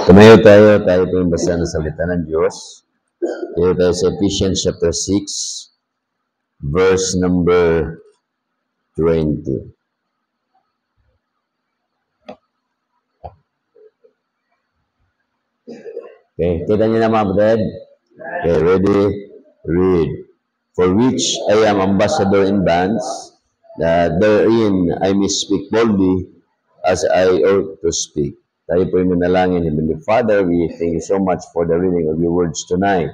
Tumayo tayo po yung basa ng salita ng Diyos. Tayo tayo sa Ephesians chapter 6, verse number 20. Okay, kita niyo na mga brad? Okay, ready? Read. For which I am ambassador in bonds, that therein I may speak boldly as I ought to speak. Tayo po yung manalangin. Heavenly Father, we thank you so much for the reading of your words tonight.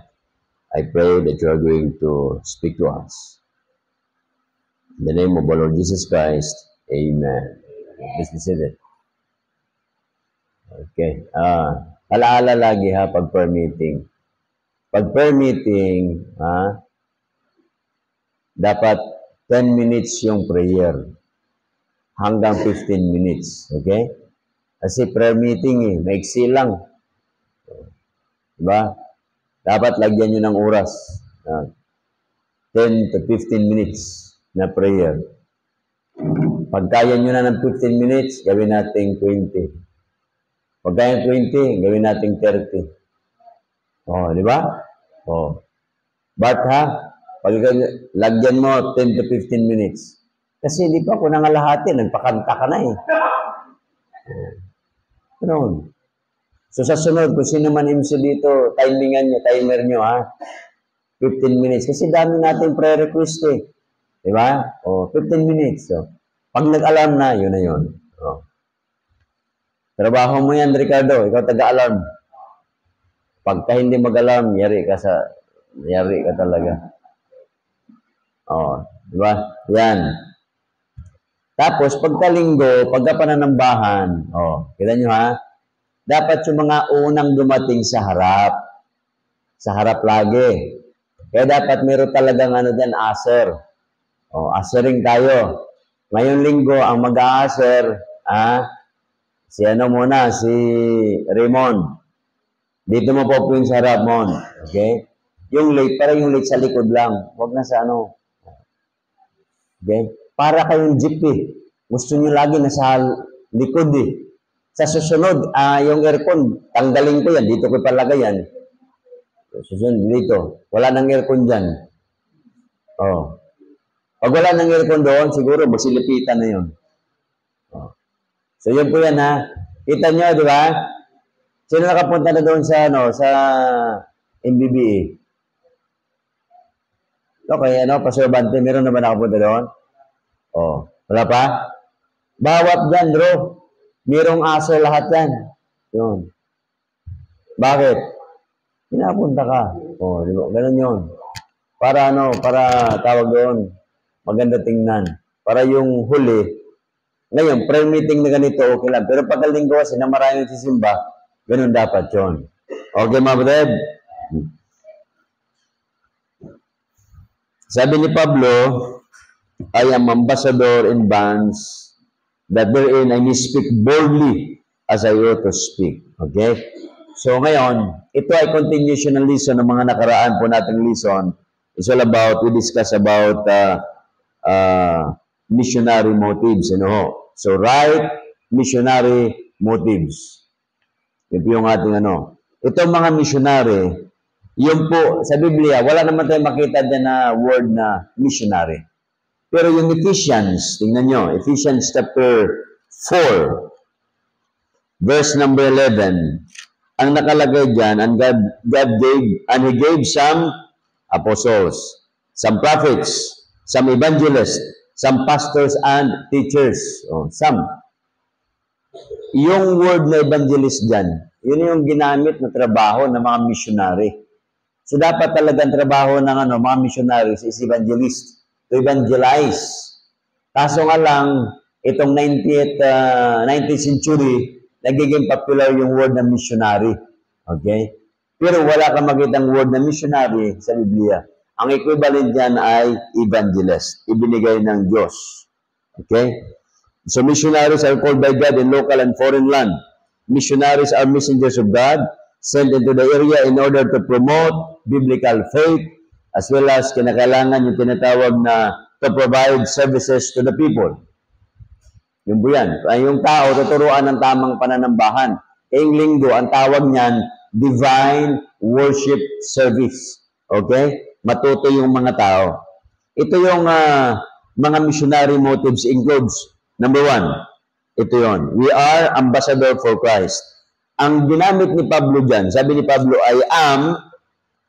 I pray that you are going to speak to us. In the name of our Lord Jesus Christ, Amen. Please be seated. Okay. Alaala lagi ha, pag prayer meeting. Pag prayer meeting, dapat 10 minutes yung prayer. Hanggang 15 minutes. Okay? Kasi prayer meeting maiksi lang. Diba? Dapat lagyan nyo ng oras. 10 to 15 minutes na prayer. Pag kaya nyo na ng 15 minutes, gawin natin 20. Pag kaya 20, gawin natin 30. Di ba? But pag lagyan mo 10 to 15 minutes. Kasi hindi pa ako nangalahati, nagpakanta ka na Ano? So sa sunod, kung sino man MC dito, timer nyo 15 minutes. Kasi dami natin prayer request Di ba? 15 minutes. So, pag nag-alarm na, yun na yun. Trabaho mo yan, Ricardo. Ikaw taga-alarm. Pagka hindi mag-alarm, yari ka talaga. Di ba? Yan. Tapos, pagkalinggo, pagkapananambahan, kita nyo dapat yung mga unang dumating sa harap lagi. Kaya dapat meron talagang dyan, aser. Asering tayo. Ngayong linggo, ang mag-aaser, si Raymond. Dito mo po yung sa harap mo. Okay? Yung late, para yung late sa likod lang. Huwag na sa Okay? Para kayong jeep Gusto nyo lagi nasa likod Sa susunod, yung aircon, tanggalin ko yan. Dito ko palagay yan. Susunod dito. Wala nang aircon dyan. Pag wala nang aircon doon, siguro masilipitan na yun. So yun po yan Kita nyo, di ba? Sino nakapunta na doon sa MBBA? Okay, Pastor Bante, meron na ba nakapunta doon? Wala pa? Bawat dyan, bro. Merong aso lahat yan. Yun. Bakit? Pinapunta ka. Di ba? Ganun yun. Para tawag doon. Maganda tingnan. Para yung huli, ngayon, prayer meeting na ganito, okay lang. Pero pagkalinggo kasi na maraming sisimba, ganun dapat yun. Okay, mga brad? Sabi ni Pablo, I am ambassador in bonds, that therein I may speak boldly as I ought to speak. Okay? So ngayon, ito ay continuation ng lesson ng mga nakaraan po nating lesson. It's all about, we discuss about missionary motives. So, right missionary motives. Ito yung ating Itong mga missionary, yun po, sa Biblia, wala naman tayo makita dyan na word na missionary. Pero yung Ephesians, tingnan nyo, Ephesians chapter 4, verse number 11, ang nakalagay dyan, and He gave some apostles, some prophets, some evangelists, some pastors and teachers. Some. Yung word na evangelist dyan, yun yung ginamit na trabaho ng mga missionary. So dapat talagang trabaho ng mga missionaries is evangelist, to evangelize. Kaso nga lang, itong 19th century, nagiging popular yung word na missionary. Okay? Pero wala kang makitang word na missionary sa Biblia. Ang equivalent dyan ay evangelist. Ibinigay ng Diyos. Okay? So missionaries are called by God in local and foreign land. Missionaries are messengers of God sent into the area in order to promote biblical faith as well as kinakailangan yung tinatawag na to provide services to the people. Yung po yan. Yung tao, tuturuan ng tamang pananambahan. Ngayong linggo, ang tawag niyan, Divine Worship Service. Okay? Matuto yung mga tao. Ito yung mga missionary motives includes, number 1, ito yon. We are ambassador for Christ. Ang ginamit ni Pablo dyan, sabi ni Pablo, I am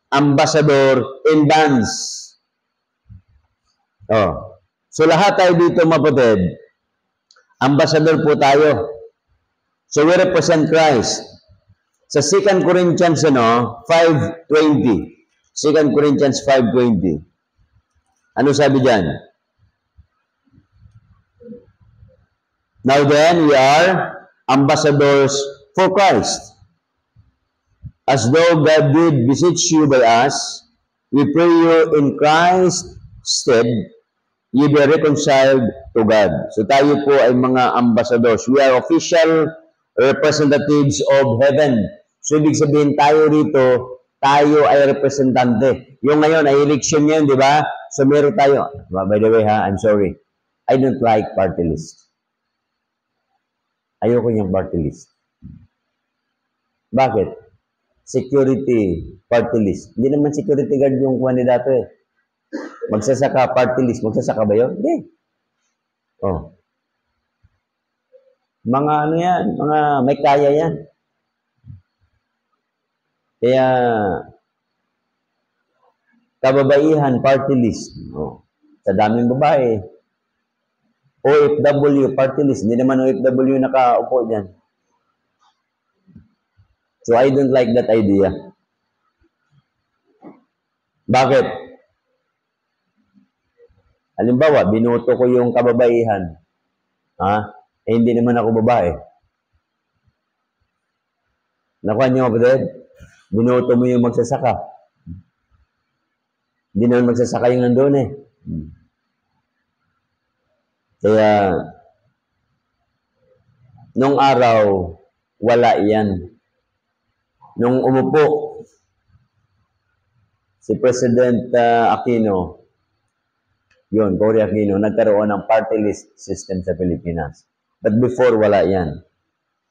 ambassador in bands. Oh. So lahat tayo dito, mapatid, ambassador po tayo. So we represent Christ. Sa 2 Corinthians 5:20. 2 Corinthians 5:20. Ano sabi diyan? Now then, we are ambassadors for Christ. As though God did beseech you by us, we pray you in Christ's stead, ye be reconciled to God. So tayo po ay mga ambassadors. We are official representatives of heaven. So ibig sabihin tayo rito, tayo ay representante. Yung ngayon ay election yan, di ba? So meron tayo. By the way I'm sorry. I don't like party list. Ayoko niyang party list. Bakit? Security party list. Hindi naman security guard yung kandidato eh. Magsasaka party list. Magsasaka ba yun? Hindi. Oh. Mga ano yan, mga may kaya yan. Kaya, kababaihan, party list. Oh. Sa daming babae. OFW, party list. Hindi naman OFW nakaupo dyan. So, I don't like that idea. Bakit? Halimbawa, binoto ko yung kababaihan. Hindi naman ako babae. Nakuha niyo, kapatid? Binoto mo yung magsasaka. Hindi naman magsasaka yung nandun eh. Kaya, nung araw, wala yan. Nung umupo, si President Aquino, Cory Aquino, nagkaroon ng party list system sa Pilipinas. But before, wala yan.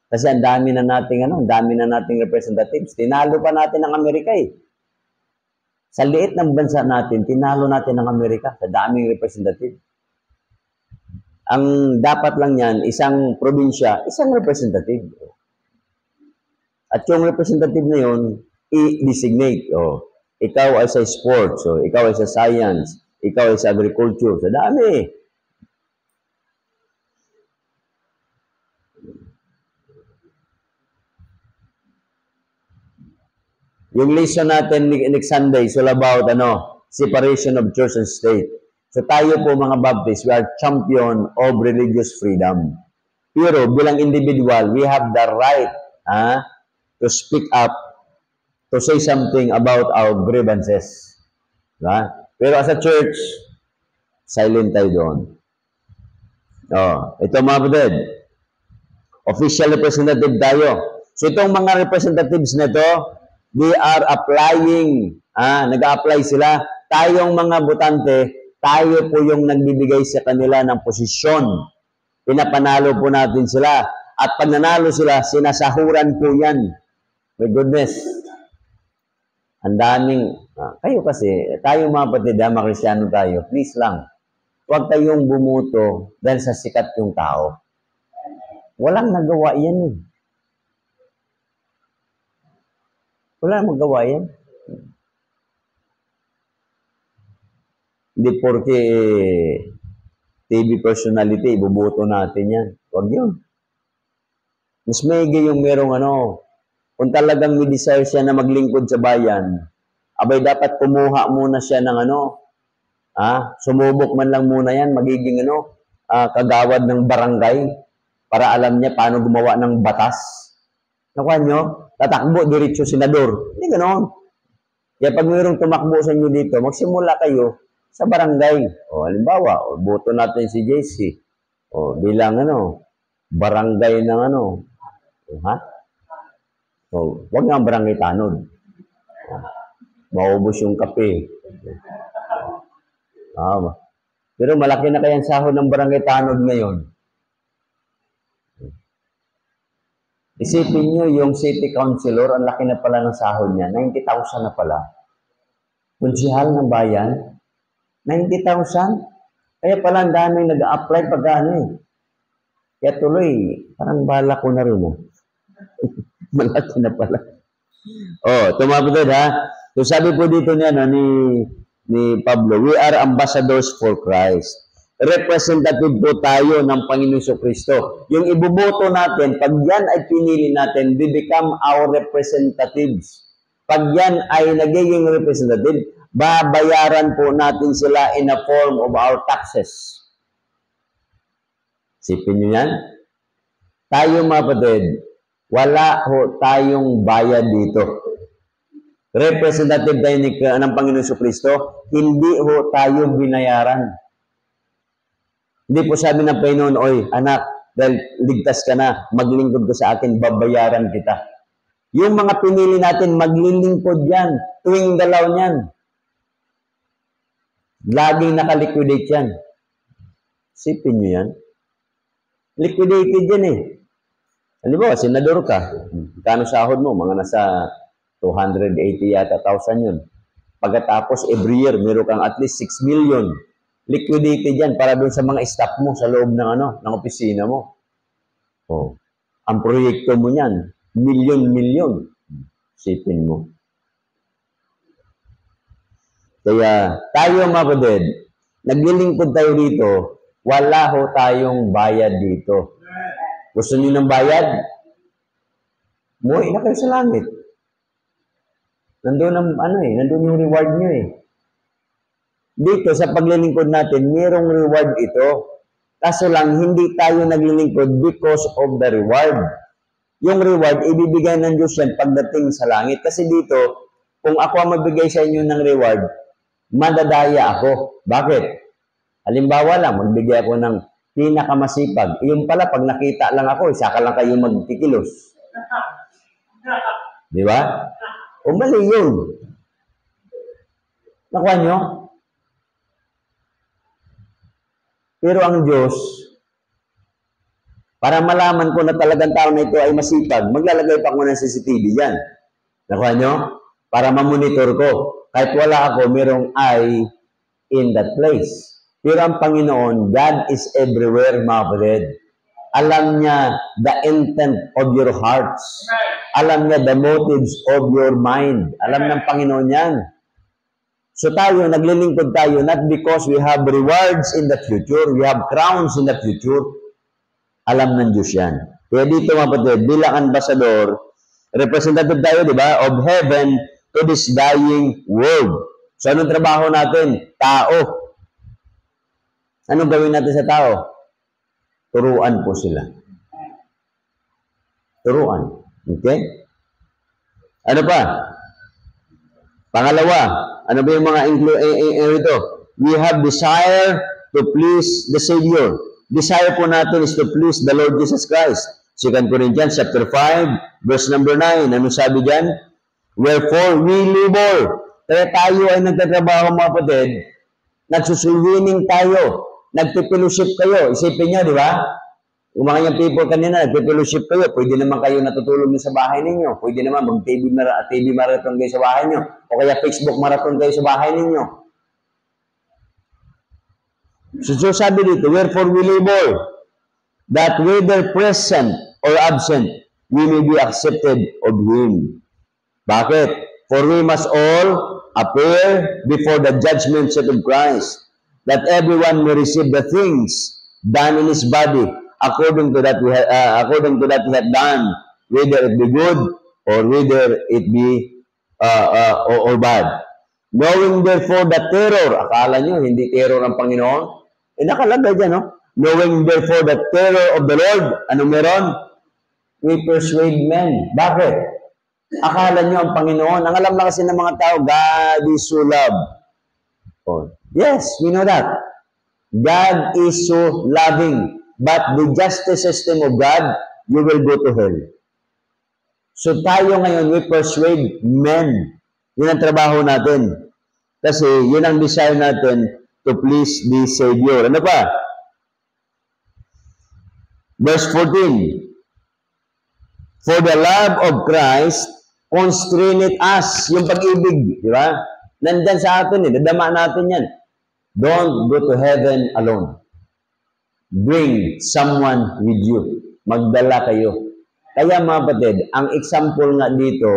Kasi ang dami na nating representatives. Tinalo pa natin ang Amerika eh. Sa liit ng bansa natin, tinalo natin ang Amerika sa daming representative. Ang dapat lang yan, isang probinsya, isang representative. At yung representative na yun, i-designate. Ikaw ay sa sports, ikaw ay sa science, ikaw ay sa agriculture. Sa dami. Yung lesson natin next Sunday is all about separation of church and state. So tayo po mga Baptists, we are champion of religious freedom. Pero bilang individual, we have the right to speak up, to say something about our grievances. Diba? Pero as a church, silent tayo doon. Ito mga kapatid, official representative tayo. So itong mga representatives na ito, they are applying, nag-a-apply sila. Tayong mga botante, tayo po yung nagbibigay sa kanila ng posisyon. Pinapanalo po natin sila. At pag nanalo sila, sinasahuran po yan. My goodness. Ang daming, kayo kasi, tayo mga kapatid, mga Kristyano tayo, please lang, huwag kayong bumuto dahil sa sikat yung tao. Walang nagawa yan eh. Walang magawa yan. Hindi porke TV personality, bubuto natin yan. Huwag yun. Mas maigi yung merong kung talagang may desire siya na maglingkod sa bayan, abay dapat kumuha muna siya ng sumubok man lang muna yan, magiging kagawad ng barangay para alam niya paano gumawa ng batas. Nakuha nyo? Tatakbo, diretso senador. Hindi ganoon. Kaya pag mayroong tumakbo sa inyo dito, magsimula kayo sa barangay. Halimbawa, boto natin si JC. Bilang barangay ng wag nga barangay tanod. Maubos yung kape. Pero malaki na kayang sahod ng barangay tanod ngayon. Isipin nyo, yung city councilor, ang laki na pala ng sahod niya, 90,000 na pala. Kunsihal ng bayan, 90,000? Kaya pala ang dami nag-a-apply pag ano eh. Kaya tuloy, parang bala ko na rin. Malaki na pala. Tumapatid ha. So sabi po dito niya, ni Pablo, we are ambassadors for Christ. Representative po tayo ng Panginoon Kristo. Yung ibuboto natin, pag yan ay pinili natin, we become our representatives. Pag yan ay nagiging representative, babayaran po natin sila in a form of our taxes. Sipin nyo yan? Tayo mga kapatid, wala ho tayong bayad dito. Representative tayo ng Panginoon Kristo, hindi ho tayo binayaran. Hindi po sabi ng Panginoon, oy, anak, dahil ligtas ka na, maglingkod ka sa akin, babayaran kita. Yung mga pinili natin, maglilingkod yan, tuwing dalaw niyan. Laging nakaliquidate yan. Sipin nyo yan. Liquidated yan eh. Halimbawa, senador ka, kano sahod mo? Mga nasa 280 yata thousand yun. Pagkatapos, every year, meron kang at least 6 million. Liquidated yan para doon sa mga staff mo sa loob ng opisina mo. Ang proyekto mo niyan, milyon-milyon. Sipin mo. Kaya tayo mga kapatid, naglilingkod tayo dito, wala ho tayong bayad dito. Gusto niyo ng bayad? Muwi na kayo sa langit. Nandun nandun yung reward niyo eh. Dito sa paglilingkod natin, mayroong reward ito. Kaso lang, hindi tayo naglilingkod because of the reward. Yung reward, ibibigay ng Diyos yan pagdating sa langit. Kasi dito, kung ako ang magbigay sa inyo ng reward, madadaya ako. Bakit? Halimbawa lang, magbigay ako ng pinakamasipag. Yung pala, pag nakita lang ako, saka lang kayo magtikilos. Di ba? O mali yun. Nakuha nyo? Pero ang Diyos, para malaman ko na talagang tao na ito ay masipag, maglalagay pa ako ng CCTV yan. Nakuha nyo? Para mamonitor ko. Kahit wala ako, merong eye in that place. Pero ang Panginoon, God is everywhere, mga kapatid. Alam niya the intent of your hearts. Alam niya the motives of your mind. Alam ng Panginoon yan. So tayo, naglilingkod tayo not because we have rewards in the future, we have crowns in the future. Alam ng Diyos yan. Kaya dito mga kapatid, bilang ambassador, representative tayo, di ba, of heaven to this dying world. So anong trabaho natin? Tao. Anong gawin natin sa tao? Turuan po sila. Turuan. Okay? Ano pa? Pangalawa, ano ba yung mga ito? We have desire to please the Savior. Desire po natin is to please the Lord Jesus Christ. 2 Corinthians chapter 5, verse number 9. Ano sabi dyan? Wherefore we labor. Kaya tayo ay nagtatrabaho mga kapatid, nagsusulwining tayo, nagpipellowship kayo. Isipin nyo, di ba? Yung mga yung people kanina, nagpipellowship kayo, pwede naman kayo natutulog sa bahay ninyo. Pwede naman mag-TV marathon kayo sa bahay ninyo. O kaya Facebook marathon kayo sa bahay ninyo. So sabi dito, wherefore we labor, that whether present or absent, we may be accepted of Him. Bakit? For we must all appear before the judgment seat of Christ, that everyone may receive the things done in his body according to that he had done, whether it be good or whether it be or bad. Knowing therefore the terror, akala nyo hindi terror ang Panginoon? Nakalagay dyan, no? Knowing therefore the terror of the Lord, anong meron? We persuade men. Bakit? Akala nyo ang Panginoon, ang alam lang kasi ng mga tao, God is so love. Yes, we know that. God is so loving. But the justice system of God, you will go to hell. So tayo ngayon, we persuade men. Yun ang trabaho natin. Kasi yun ang desire natin to please the Savior. Ano pa? Verse 14. For the love of Christ constraineth us. Yung pag-ibig, di ba? Nandyan sa atin dadama natin yan. Don't go to heaven alone. Bring someone with you. Magdala kayo. Kaya mga kapatid, ang example nga dito,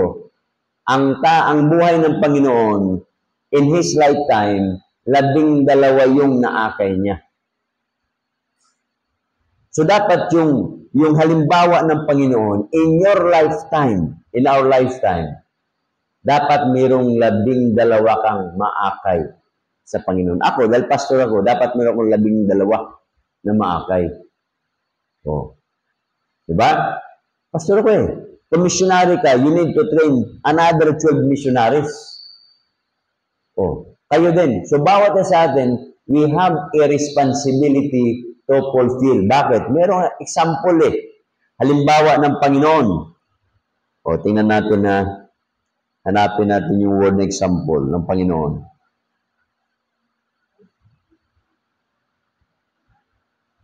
ang buhay ng Panginoon, in His lifetime, 12 yung naakay niya. So dapat yung halimbawa ng Panginoon, in your lifetime, in our lifetime, dapat mayroong 12 kang maakay sa Panginoon. Ako, dahil pastor ako, dapat mayroon akong 12 na maakay. Oh. Diba? Pastor ako Kung missionary ka, you need to train another 12 missionaries. Oh. Kayo din. So, bawat sa atin, we have a responsibility to fulfill. Bakit? Merong example halimbawa ng Panginoon. O, tingnan natin hanapin natin yung word na example ng Panginoon.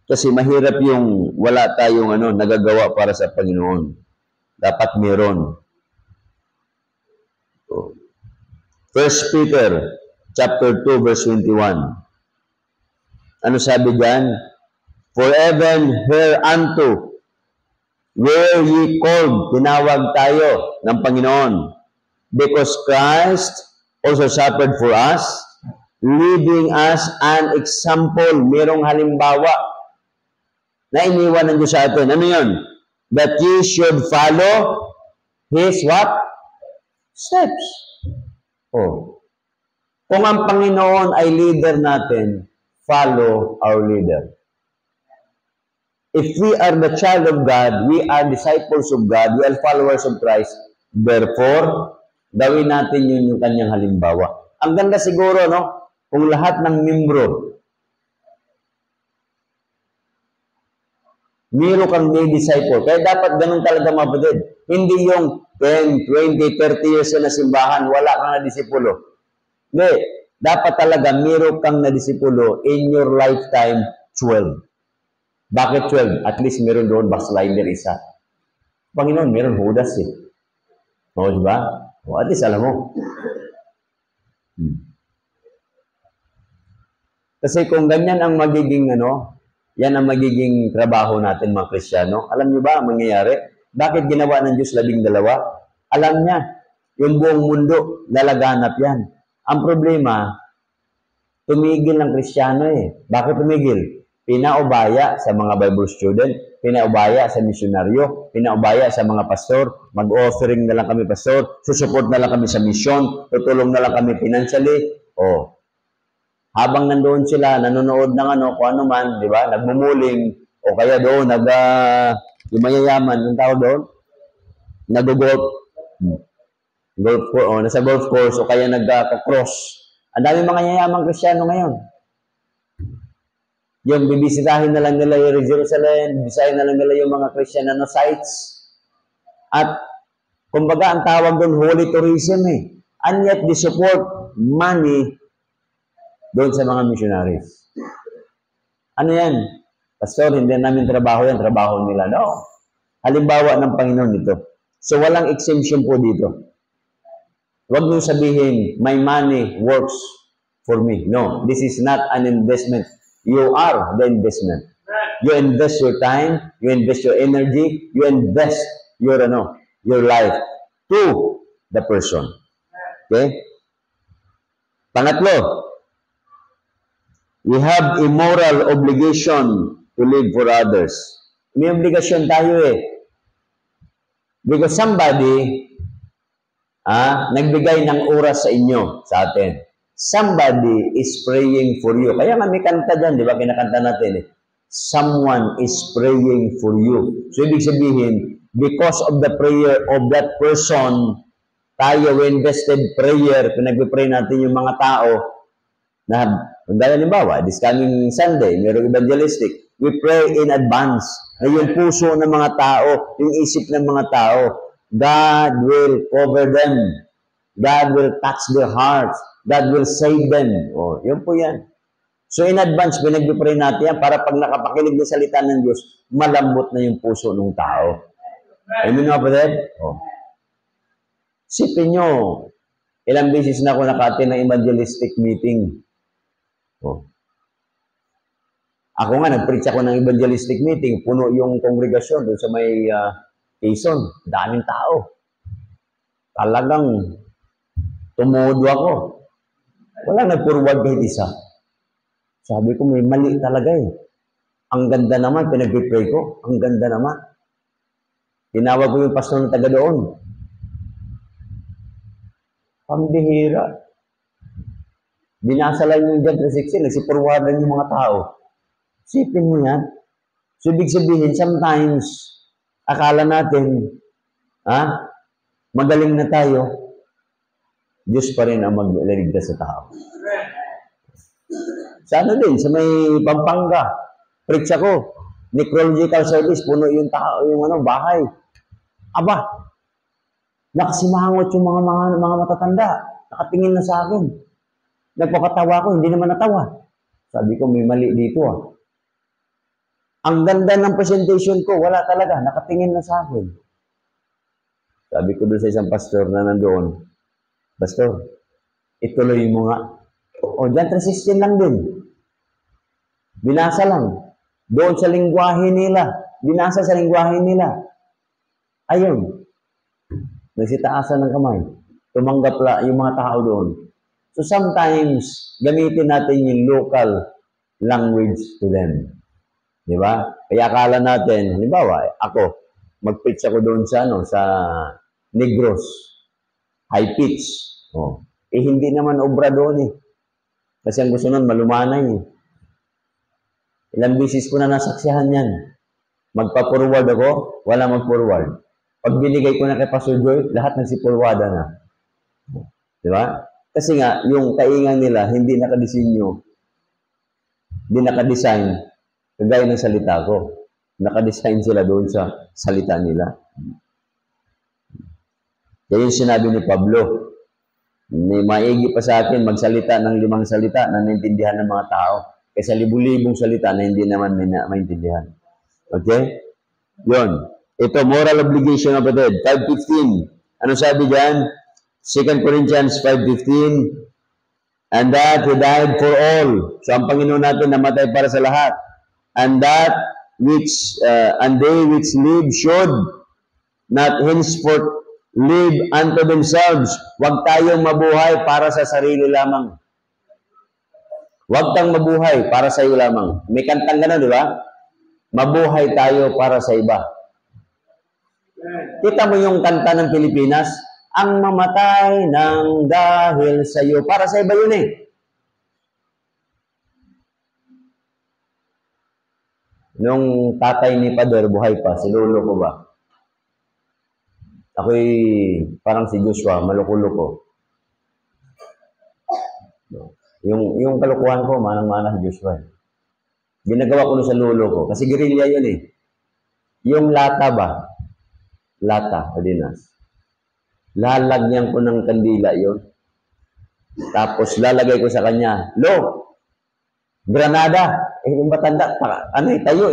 Kasi mahirap yung wala tayong nagagawa para sa Panginoon. Dapat meron. So, 1 Peter chapter 2 verse 21. Ano sabi diyan? For even hereunto were ye called, tinawag tayo ng Panginoon, because Christ also suffered for us, leaving us an example, merong halimbawa na iniwan ng Diyos sa atin. Ano yun? That ye should follow His what? Steps. Oh. Kung ang Panginoon ay leader natin, follow our leader. If we are the child of God, we are disciples of God, we are followers of Christ, therefore, gawin natin yun yung kanyang halimbawa. Ang ganda siguro, kung lahat ng membro, meron kang may disciple. Kaya dapat ganun talaga mapatid. Hindi yung 10, 20, 30 years na simbahan, wala kang na disipulo. Hindi. Dapat talaga meron kang na disipulo in your lifetime 12. Bakit 12? At least meron doon backslider isa. Panginoon, meron Judas O, diba? O, at least alam mo. Kasi kung ganyan ang magiging yan ang magiging trabaho natin mga Kristiyano. Alam niyo ba ang mangyayari? Bakit ginawa ng Diyos 12? Alam niya, yung buong mundo, lalaganap yan. Ang problema, tumigil ng Kristiyano Bakit tumigil? Pinaubaya sa mga Bible student, pinaubaya sa misyonaryo, pinaubaya sa mga pastor, mag-offering na lang kami pastor, susupport na lang kami sa misyon, tutulong na lang kami financially. Habang nandoon sila, nanonood ng kung ano man, di ba? Nagmumuling, o kaya doon, yung mayayaman, yung tao doon, nag-golf, nasa golf course, o kaya nagka-cross. Ang dami mga yayamang Kristiyano ngayon. Yung bibisitahin na lang nila yung Jerusalem, bibisitahin na lang nila yung mga Christian sites. At, kumbaga, ang tawag doon, holy tourism And yet, they support money doon sa mga missionaries. Ano yan? Pastor, hindi namin trabaho yan. Trabaho nila. No. Halimbawa ng Panginoon ito. So, walang exemption po dito. Huwag niyo sabihin, my money works for me. No. This is not an investment. You are the investment. You invest your time, you invest your energy, you invest your life to the person. Okay? Pangatlo, we have a moral obligation to live for others. May obligasyon tayo Because somebody nagbigay ng oras sa inyo, sa atin. Somebody is praying for you. Kaya nga may kanta dyan, di ba? Kinakanta natin Someone is praying for you. So, ibig sabihin, because of the prayer of that person, tayo invested prayer, pinag-pray natin yung mga tao, na, gaya halimbawa, this coming Sunday, mayroong evangelistic, we pray in advance na yung puso ng mga tao, yung isip ng mga tao, God will cover them. God will touch their hearts. God will save them. Yun po yan. So in advance, pinag-pray natin yan para pag nakapakinig ng salita ng Diyos, malambot na yung puso ng tao. Amen mga kapatid? Oh. Sipin nyo, ilang beses na ako naka-attend ng evangelistic meeting. Oh. Ako nga, nag-preach ako ng evangelistic meeting, puno yung kongregasyon doon sa may Quezon. Daming tao. Talagang tumudo ako. Wala nag-forward kahit isa. Sabi ko, may mali talaga eh. Ang ganda naman, pinag-pray ko. Ang ganda naman. Tinawag ko yung pastor na taga doon. Pambihira. Binasa lang yung John 3:16, nagsipurwadan yung mga tao. Sipin mo yan. So, ibig sabihin, sometimes, akala natin, magaling na tayo, Diyos pa rin ang magligtas sa tao. Sa ano din, sa may Pampanga, preach ako, necrological service, puno yung tao, yung bahay. Aba, nakasimangot yung mga matatanda. Nakatingin na sa akin. Nagpapatawa ko, hindi naman natawa. Sabi ko, may mali dito Ang ganda ng presentation ko, wala talaga. Nakatingin na sa akin. Sabi ko doon sa isang pastor na nandoon, Pastor, ituloy mo nga. O, John 3:16 lang din. Binasa lang. Doon sa lingwahe nila. Binasa sa lingwahe nila. Ayun. Nagsitaasan ng kamay. Tumanggap yung mga tao doon. So sometimes, gamitin natin yung local language to them. Di ba? Kaya akala natin, halimbawa, ako, mag-preach ako doon sa Negros, high pitch. Hindi naman obra doon Kasi ang gusto nun, malumanay Ilang bisis ko na nasaksihan yan. Magpa-forward ako, wala mag-forward. Pag binigay ko na kay Pastor Joy, lahat nagsipurwada na. Di ba? Kasi nga, yung kaingan nila, hindi nakadesign, kagaya ng salita ko. Nakadesign sila doon sa salita nila. Kaya yung sinabi ni Pablo, may maigi pa sa akin magsalita ng 5 salita na naintindihan ng mga tao kaysa 10,000 salita na hindi naman maintindihan. Okay? Yun. Ito, moral obligation of the dead. 5:15. Ano sabi dyan? 2 Corinthians 5:15. And that He died for all. So, ang Panginoon natin namatay para sa lahat. And that and they which live should not henceforth live unto themselves. Huwag tayong mabuhay para sa sarili lamang. Huwag kang mabuhay para sa iyo lamang. May kantang gano'n, di ba? Mabuhay tayo para sa iba. Kita mo yung kanta ng Pilipinas, ang mamatay ng dahil sa iyo. Para sa iba yun Nung tatay ni Pader, buhay pa, si lolo ko ba? Ako'y parang si Joshua, maloko-loko. Yung kalukuhan ko, manang-mana si Joshua. Ginagawa ko sa lolo ko. Kasi guerrilla yun Yung lata ba? Lata, Adinas. Lalagyan ko ng kandila yun. Tapos lalagay ko sa kanya, Lo, granada. Yung matanda, tayo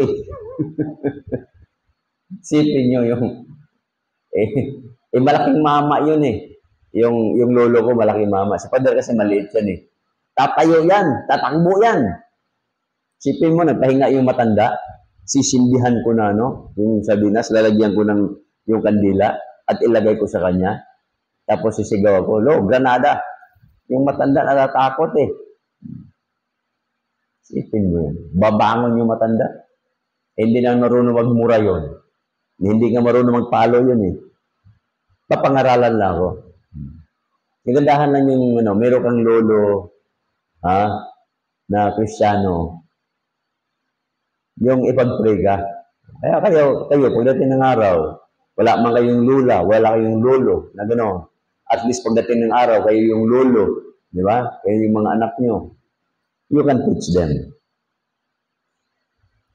Sipin nyo yung malaking mama yun Yung lolo ko, malaking mama. Si Pader kasi maliit yan Tatayo yan, tatakbo yan. Sipin mo, nagpahinga yung matanda, sisindihan ko na, yung sardinas, lalagyan ko ng yung kandila, at ilagay ko sa kanya. Tapos sisigaw ako, Lo, granada. Yung matanda, natatakot Sipin mo yan. Babangon yung matanda. Hindi na marunong magmura yun. Hindi ka marunong magpalo yun Papangaralan lang ako. Nagandahan lang yung, meron kang lolo, na Kristiyano, yung ipag-pray ka. Kaya kayo, pagdating ng araw, wala man kayong lula, wala kayong lolo, na gano'n. At least pagdating ng araw, kayo yung lolo, di ba? Kayo yung mga anak nyo. You can teach them.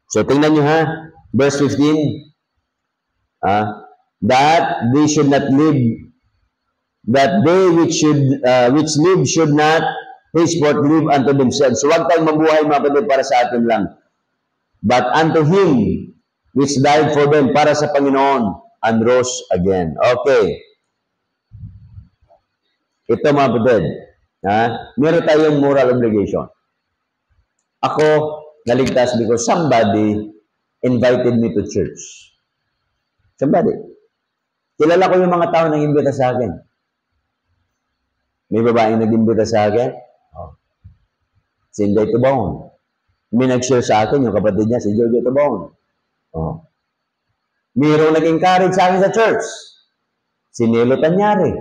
So, tingnan nyo verse 15. That they should not live, that they which live should not henceforth live unto themselves. So, huwag tayong mabuhay mga kapatid para sa atin lang. But unto Him which died for them, para sa Panginoon and rose again. Okay. Ito mga kapatid, meron tayong moral obligation. Ako, naligtas because somebody invited me to church. Somebody. Kilala ko yung mga tao na nag-imbita sa akin. May babaeng nag-imbita sa akin. Oh. Si Inday Tubon. May nag-share sa akin, yung kapatid niya, si Jojo Tubon. Oh. Mayroong nag-encourage sa akin sa church. Si Nelo Tanyari.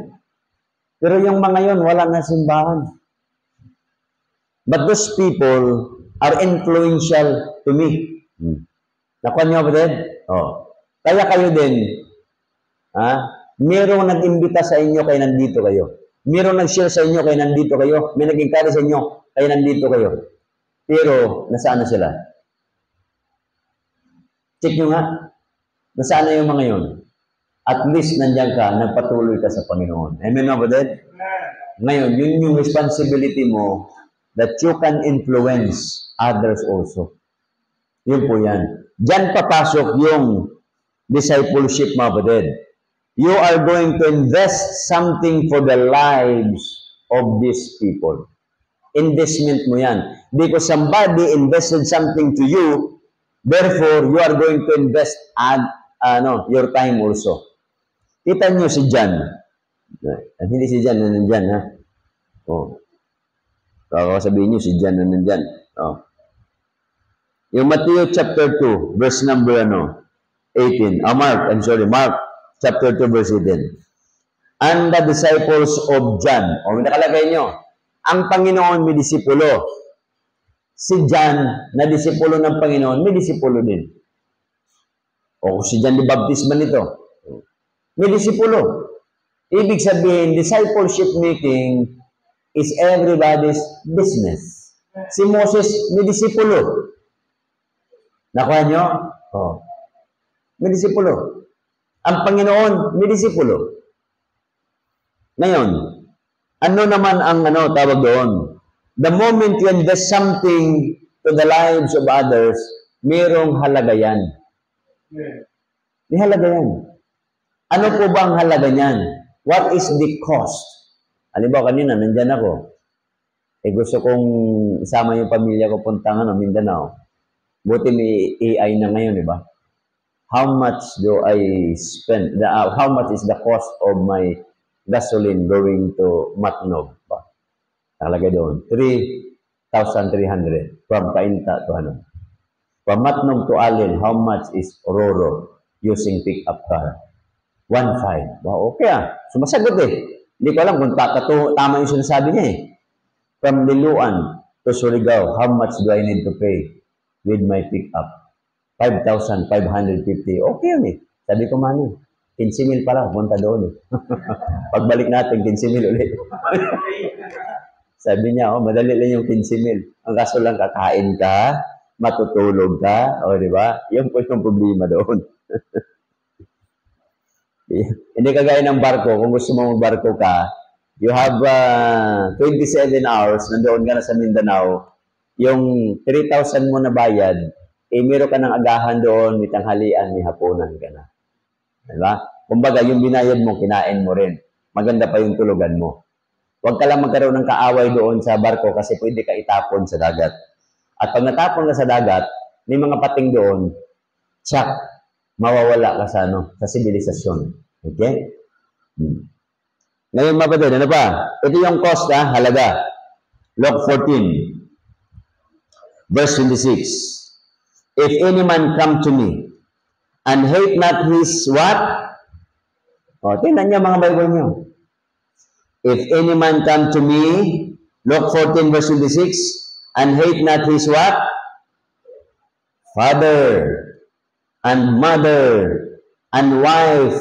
Pero yung mga yon wala na simbahan. But those people are influential to me. Nakuha niyo ba din? Oh. Kaya kayo din, mayroong nag-imbita sa inyo kaya nandito kayo. Mayroong nag-share sa inyo kaya nandito kayo. May nag-encourage sa inyo kaya nandito kayo. Pero, nasaan na sila? Check nyo nga. Nasaan na yung mga yon? At least nandiyan ka, nagpatuloy ka sa Panginoon. Amen mga kapatid? Ngayon, yun yung responsibility mo that you can influence others also. Yun po yan. Diyan papasok yung discipleship mga kapatid. You are going to invest something for the lives of these people. Investment mo yan. Because somebody invested something to you, therefore, you are going to invest your time also. Kita nyo si John. Hindi si John na nandyan, ha? Oh. Sabihin nyo, si John na nandyan. Oh. Yung Matthew chapter 2, verse number 18. Mark chapter 2, verse 18. And the disciples of John. O, nakalagay nyo. Ang Panginoon may disipulo. Si John, na disipulo ng Panginoon, may disipulo din. O, si John the Baptist man ito. May disipulo. Ibig sabihin, discipleship making is everybody's business. Si Moses, may disipulo. Nakuha nyo? Oh. May disipulo. Ang Panginoon, may disipulo. Ngayon, ano naman ang tawag doon? The moment you invest something to the lives of others, mayroong halaga yan. May halaga yan. Ano po ba ang halaga niyan? What is the cost? Halimbawa kanina, nandyan ako. Gusto kong isama yung pamilya ko puntang Mindanao. Buti may AI na ngayon, di ba? How much do I spend? How much is the cost of my gasoline going to Matnog? Nakalagay doon. 3,300 from Cainta to From Matnog to Allen, how much is Ororo using pick-up car? 1,500. Wow, okay Sumasagot Hindi ko alam kung tama yung sinasabi niya From Liluan to Surigao, how much do I need to pay with my pick-up? 5,550. Okay yun Sabi ko, Mani, 15,000 pala, punta doon Pagbalik natin, 15,000 ulit. Sabi niya, madali lang yung 15,000. Ang kaso lang, kakain ka, matutulog ka, di ba? Yun po yung problema doon. Hindi kagaya ng barko. Kung gusto mo magbarko ka, you have 27 hours, nandoon ka na sa Mindanao, yung 3,000 mo na bayad, meron ka ng agahan doon, may tanghalian, may hapunan ka na. Diba? Kumbaga, yung binayad mo, kinain mo rin. Maganda pa yung tulugan mo. Huwag ka lang magkaroon ng kaaway doon sa barko kasi pwede ka itapon sa dagat. At pag natapon ka sa dagat, may mga pating doon, tsak, mawawala ka sa sibilisasyon. Okay? Ngayon, mapatid, ano pa? Ito yung cost, halaga. Luke 14, verse 26. If any man come to me, and hate not his what? Tingnan niyo mga Bible niyo. If any man come to me, Luke 14, verse 26, and hate not his what? Father, and mother, and wife,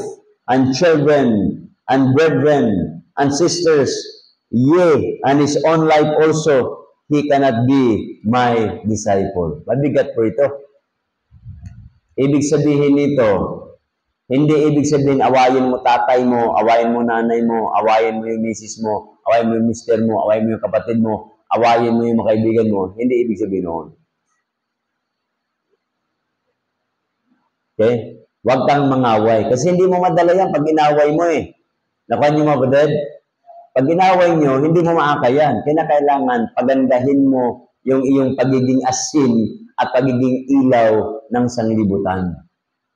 and children, and brethren, and sisters, yea, and his own life also, he cannot be my disciple. Mabigat po ito. Ibig sabihin nito, hindi ibig sabihin awayin mo tatay mo, awayin mo nanay mo, awayin mo yung misis mo, awayin mo yung mister mo, awayin mo yung kapatid mo, awayin mo yung mga kaibigan mo. Hindi ibig sabihin noon. Okay? Huwag kang mangaway. Kasi hindi mo madala yan pag inaway mo eh. Nakuha niyo mga kapatid? Pag inaway nyo, hindi mo maakayan. Kailangan pagandahin mo yung iyong pagiging asin at pagiging ilaw ng sanglibutan.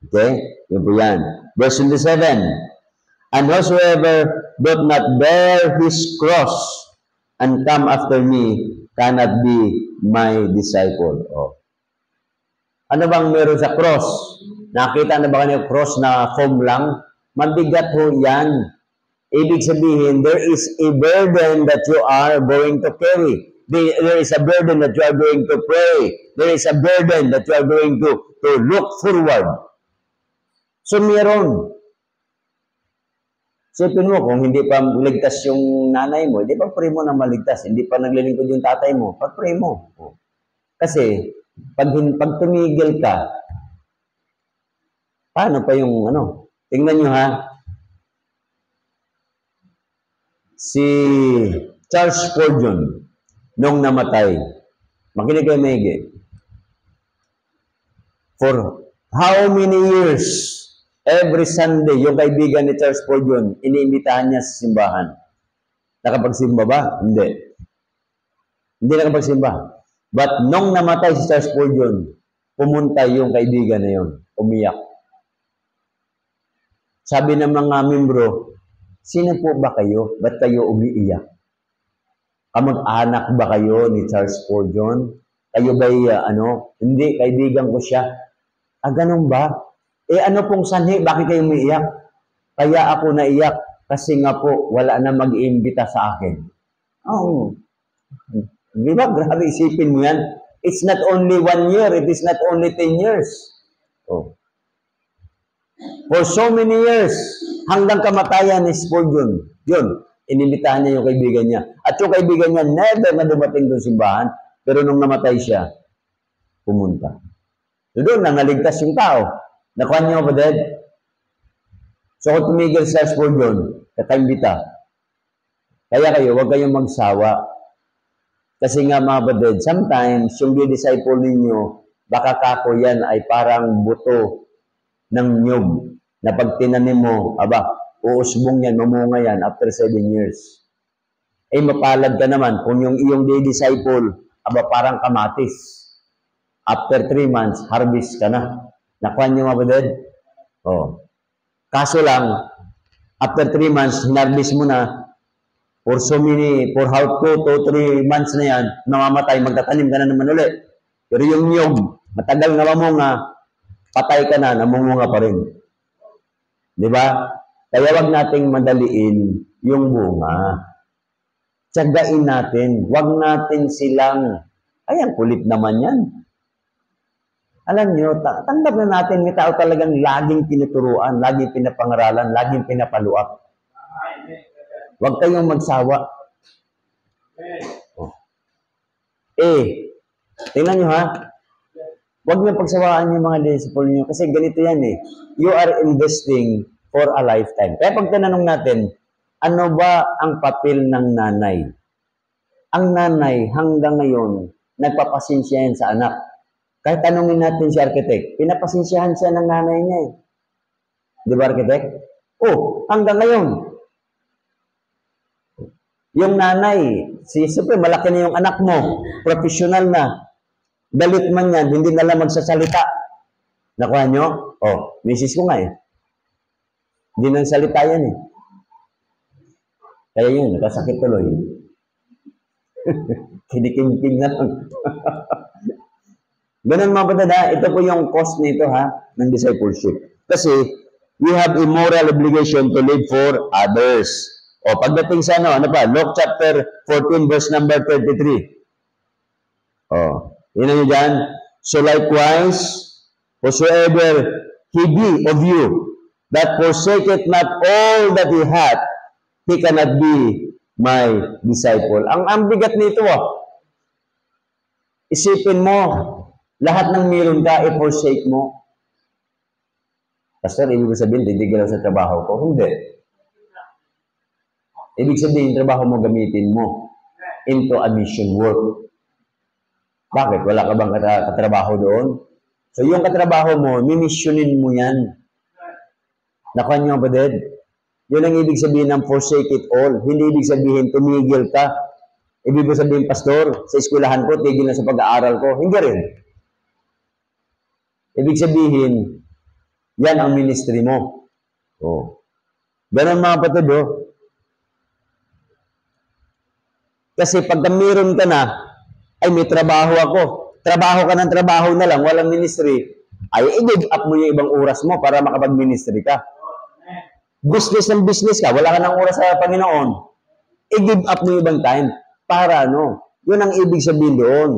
Okay? Yun po yan. Verse 27. And whosoever doth not bear his cross and come after me cannot be my disciple. Oh. Ano bang meron sa cross? Nakita na ba kayo cross na foam lang? Mabigat ho yan. Ibig sabihin, there is a burden that you are going to carry. There is a burden that you are going to pray. There is a burden that you are going to look forward. So, meron. Sipin mo, kung hindi pa ligtas yung nanay mo, hindi pa pray mo na maligtas. Hindi pa naglilingkod yung tatay mo, pag-pray mo. Kasi, pag tumigil ka, paano pa yung ano? Tingnan nyo ha. Si Charles Spurgeon, nung namatay, makinig kayo maigi. For how many years, every Sunday, yung kaibigan ni Charles Spurgeon, iniimbitahan niya sa simbahan. Nakapagsimba ba? Hindi. Hindi nakapagsimba. But nung namatay si Charles Spurgeon, pumunta yung kaibigan na yun, umiyak. Sabi ng mga membro, sino po ba kayo? Ba't kayo umiiyak? Kamag-anak ba kayo ni Charles Spurgeon? Kayo ba'y, Hindi, kaibigan ko siya. Ganun ba? Ano pong sanhi? Bakit kayo umiiyak? Kaya ako naiyak kasi nga po, wala na mag-iimbita sa akin. Oh. Di ba? Grabe, isipin mo yan. It's not only 1 year. It is not only 10 years. Oh. For so many years, hanggang kamatayan ni Spurgeon, yun, inimbitahan niya yung kaibigan niya. At yung kaibigan niya, never na dumating doon simbahan, pero nung namatay siya, pumunta. So doon, naligtas yung tao. Nakuha niyo ba, Dad? So kung tumigil sa Spurgeon, kakaimbita. Kaya kayo, huwag kayong magsawa. Kasi nga mga baded, sometimes, yung disciple ninyo, baka kako yan ay parang buto ng nyug na pag tinanim mo, uusbong yan, mamunga yan after 7 years. Mapalad ka naman kung yung iyong disciple, parang kamatis. After 3 months, harvest ka na. Nakuha niyo mga baded? Oh. Kaso lang, after 3 months, hinarvest mo na, for how 2 to 3 months na yan, namamatay, magtatanim ka na naman ulit. Pero yung nyug, matagal na mamunga, patay ka na, namunga pa rin. Di ba? Kaya wag nating madaliin yung bunga. Tsagain natin. Wag natin silang, ayan, kulit naman yan. Alam nyo, tanggap na natin, may tao talagang laging tinuturuan, laging pinapangaralan, laging pinapaluak. Huwag kayong magsawa. Tingnan nyo ha. Huwag nyo pagsawaan yung mga disciple nyo kasi ganito yan eh. You are investing for a lifetime. Kaya pag tinanong natin, ano ba ang papel ng nanay? Ang nanay hanggang ngayon, nagpapasensya yan sa anak. Kahit tanungin natin si architect, pinapasensyahan siya ng nanay niya eh. Di ba architect? Hanggang ngayon. Yung nanay, siyempre malaki na yung anak mo, professional na. Galit man yan, hindi na lang magsasalita. Nakuha nyo? Misis ko nga eh. Hindi nang salita yan eh. Kaya yun, nakasakit tuloy. Kiniking-king na lang. Ganun mga batada, ito po yung cost nito ng discipleship. Kasi, we have a moral obligation to live for others. Pagdating sa Luke chapter 14 verse number 33. Yun nyo dyan. So likewise, whosoever he be of you, that forsaketh not all that he hath, he cannot be my disciple. Ang bigat nito Isipin mo, lahat ng meron ka, i-forsake mo. Pastor, ibig sabihin, titigil sa trabaho ko? Hindi. Ibig sabihin, trabaho mo gamitin mo into a mission work. Bakit? Wala ka bang katrabaho doon? So, yung katrabaho mo, mimissionin mo yan. Nakuha niyo, kapatid? Yun ang ibig sabihin ng forsake it all. Hindi ibig sabihin tumigil ka. Ibig sabihin, pastor, sa eskwelahan ko, tigil na sa pag-aaral ko. Hindi rin. Ibig sabihin, yan ang ministry mo. Oh. Ganun mga kapatid, oh. Kasi pagka meron ka na, ay may trabaho ako. Trabaho ka ng trabaho na lang, walang ministry. Ay, i-give up mo yung ibang oras mo para makapag-ministry ka. Business ng business ka, wala ka ng oras sa Panginoon. I-give up mo yung ibang time. Para ano? Yun ang ibig sabihin doon.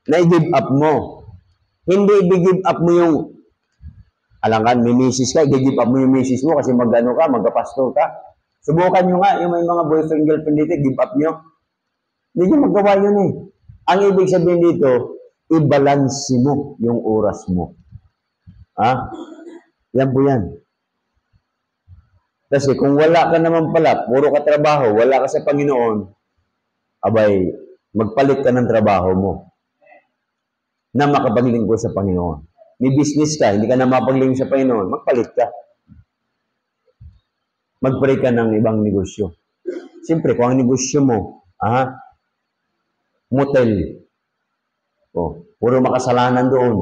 Na i-give up mo. Hindi i-give up mo yung, alam ka, may misis ka, i-give up mo yung misis mo kasi mag-ano ka, magka-pastor ka. Subukan nyo nga, yung may mga boyfriend, girlfriend dito, give up nyo. Hindi nyo magawa yun eh. Ang ibig sabihin dito, i-balance mo yung oras mo. Ha? Yan po yan. Kasi kung wala ka naman pala, puro ka trabaho, wala ka sa Panginoon, abay, magpalit ka ng trabaho mo na makapaglingkod sa Panginoon. May business ka, hindi ka na mapaglingkod sa Panginoon, magpalit ka. Mag-pray ka ng ibang negosyo. Siyempre, kung ang negosyo mo, motel, puro makasalanan doon,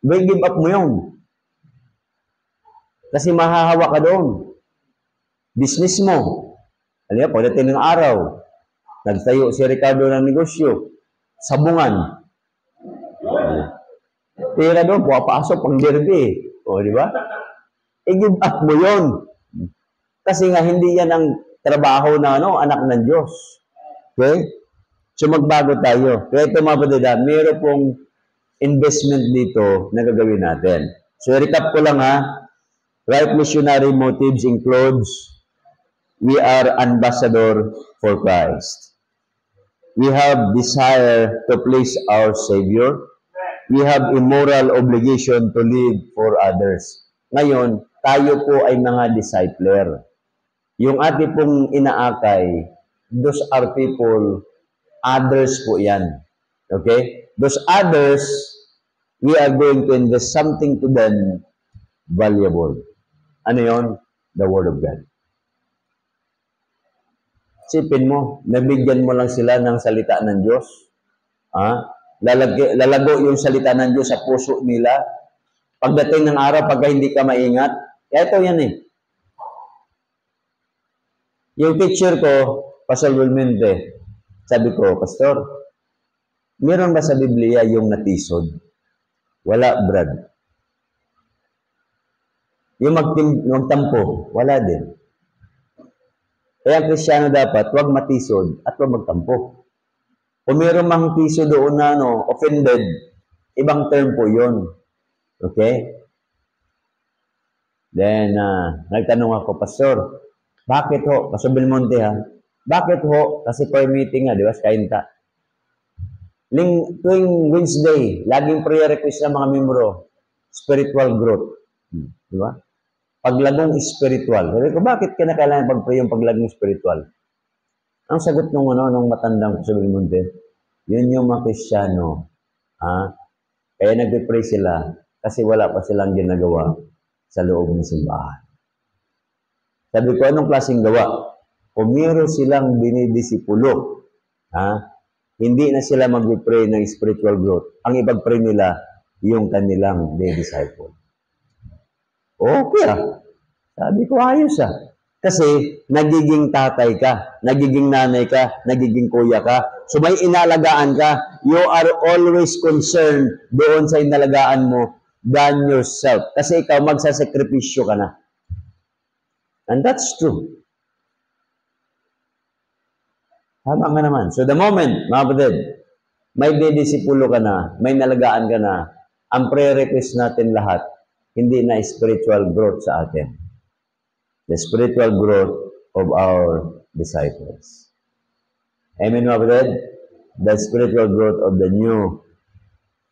give up mo yun. Kasi mahahawa ka doon. Business mo. Alam niyo, pagdating ng araw, nagtayo si Ricardo ng negosyo, sabungan. Tira doon, puwapasok pang derby. Di ba? I-give up mo yun. Kasi nga, hindi yan ang trabaho na anak ng Diyos. Okay? So, magbago tayo. Kaya ito mga padada, mayroon pong investment dito na gagawin natin. So, recap ko lang right missionary motives includes we are ambassador for Christ. We have desire to please our Savior. We have immoral obligation to live for others. Ngayon, tayo po ay mga discipler. Yung ating pong inaakay, those are people, others po yan. Okay? Those others, we are going to invest something to them valuable. Ano yon? The Word of God. Sipin mo, nabigyan mo lang sila ng salita ng Diyos. Lalago yung salita ng Diyos sa puso nila. Pagdating ng araw, pagka hindi ka maingat, ito yan eh. Yung teacher ko, Pastor Wilmente, sabi ko, Pastor, meron ba sa Biblia yung natisod? Wala, Brad. Yung magtampo, wala din. Kaya ang Kristiyano dapat, huwag matisod at huwag magtampo. Kung meron mang tiso doon na offended, ibang term po yun. Okay? Then, nagtanong ako, Pastor, bakit ho? Pastor Belmonte bakit ho? Kasi prayer meeting di ba? Kainta. Tuwing Wednesday, laging prayer request ng mga membro, spiritual growth. Di ba? Paglagong spiritual. Sabi ko, bakit kailangan pag-pray yung paglagong spiritual? Ang sagot nung matandang Pastor Belmonte, yun yung mga Kristiyano. Kaya nagpe-pray sila kasi wala pa silang ginagawa sa loob ng simbahan. Sabi ko, anong klaseng gawa? Kung meron silang dinidisipulo, hindi na sila mag-pray ng spiritual growth. Ang ipag-pray nila, yung kanilang disciple. Okay Sabi ko, ayos Kasi, nagiging tatay ka, nagiging nanay ka, nagiging kuya ka. So, may inalagaan ka. You are always concerned doon sa inalagaan mo than yourself. Kasi ikaw, magsasakripisyo ka na. And that's true. Tama nga naman. So, the moment, mga kapatid, may didisipulo ka na, may nalagaan ka na, ang prayer request natin lahat, hindi na spiritual growth sa atin. The spiritual growth of our disciples. Amen, mga kapatid? The spiritual growth of the new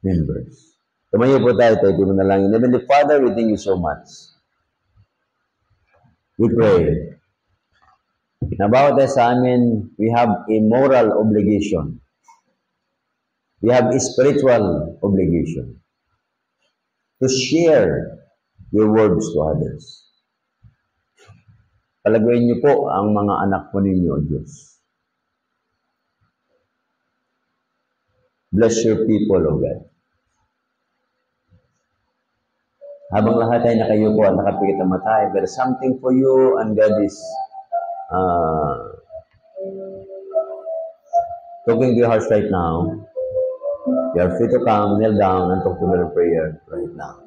members. Tumayo po tayo mo na lang. Heavenly Father, we thank you so much. We pray. Na bawat sa amin, we have a moral obligation. We have a spiritual obligation. to share your words to others. Palaguin niyo po ang mga anak po ninyo, O Diyos. Bless your people, O God. Habang lahat ay nakayupo at nakapikit ang mata, there is something for you and God is talking to your hearts right now. You are free to come, kneel down, and talk to me in prayer right now.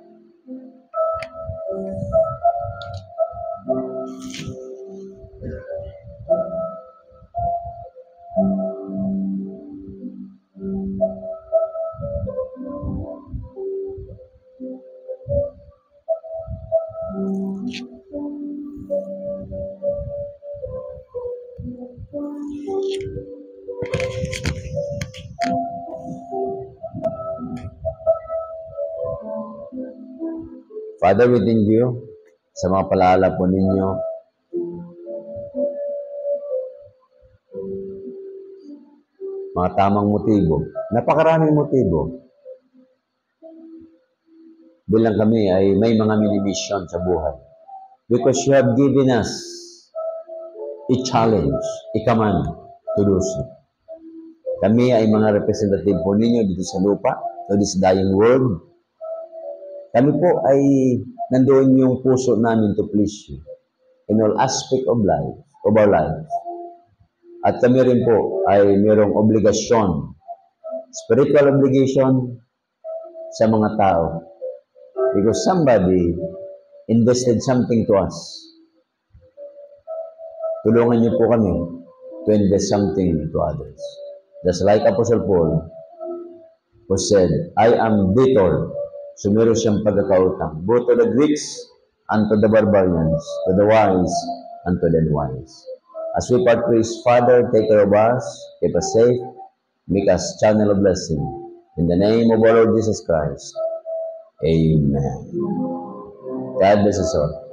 Father, we thank you sa mga palaala po ninyo. Mga tamang motibo. Napakaraming motibo. Bilang kami ay may mga mini-mission sa buhay. Because you have given us a challenge, a command to do so. Kami ay mga representative po ninyo dito sa lupa, to this dying world. Kami po ay nandoon yung puso namin to please you in all aspect of life, of our lives. At kami rin po ay mayroong obligasyon, spiritual obligation sa mga tao. Because somebody invested something to us. Tulungan niyo po kami to invest something to others. Just like Apostle Paul who said, I am debtor. So meron siyang pagkakautang, both to the Greeks and to the barbarians, to the wise and to the unwise. As we part ways, Father, take care of us, keep us safe, make us channel of blessing. In the name of our Lord Jesus Christ, Amen. God bless us all.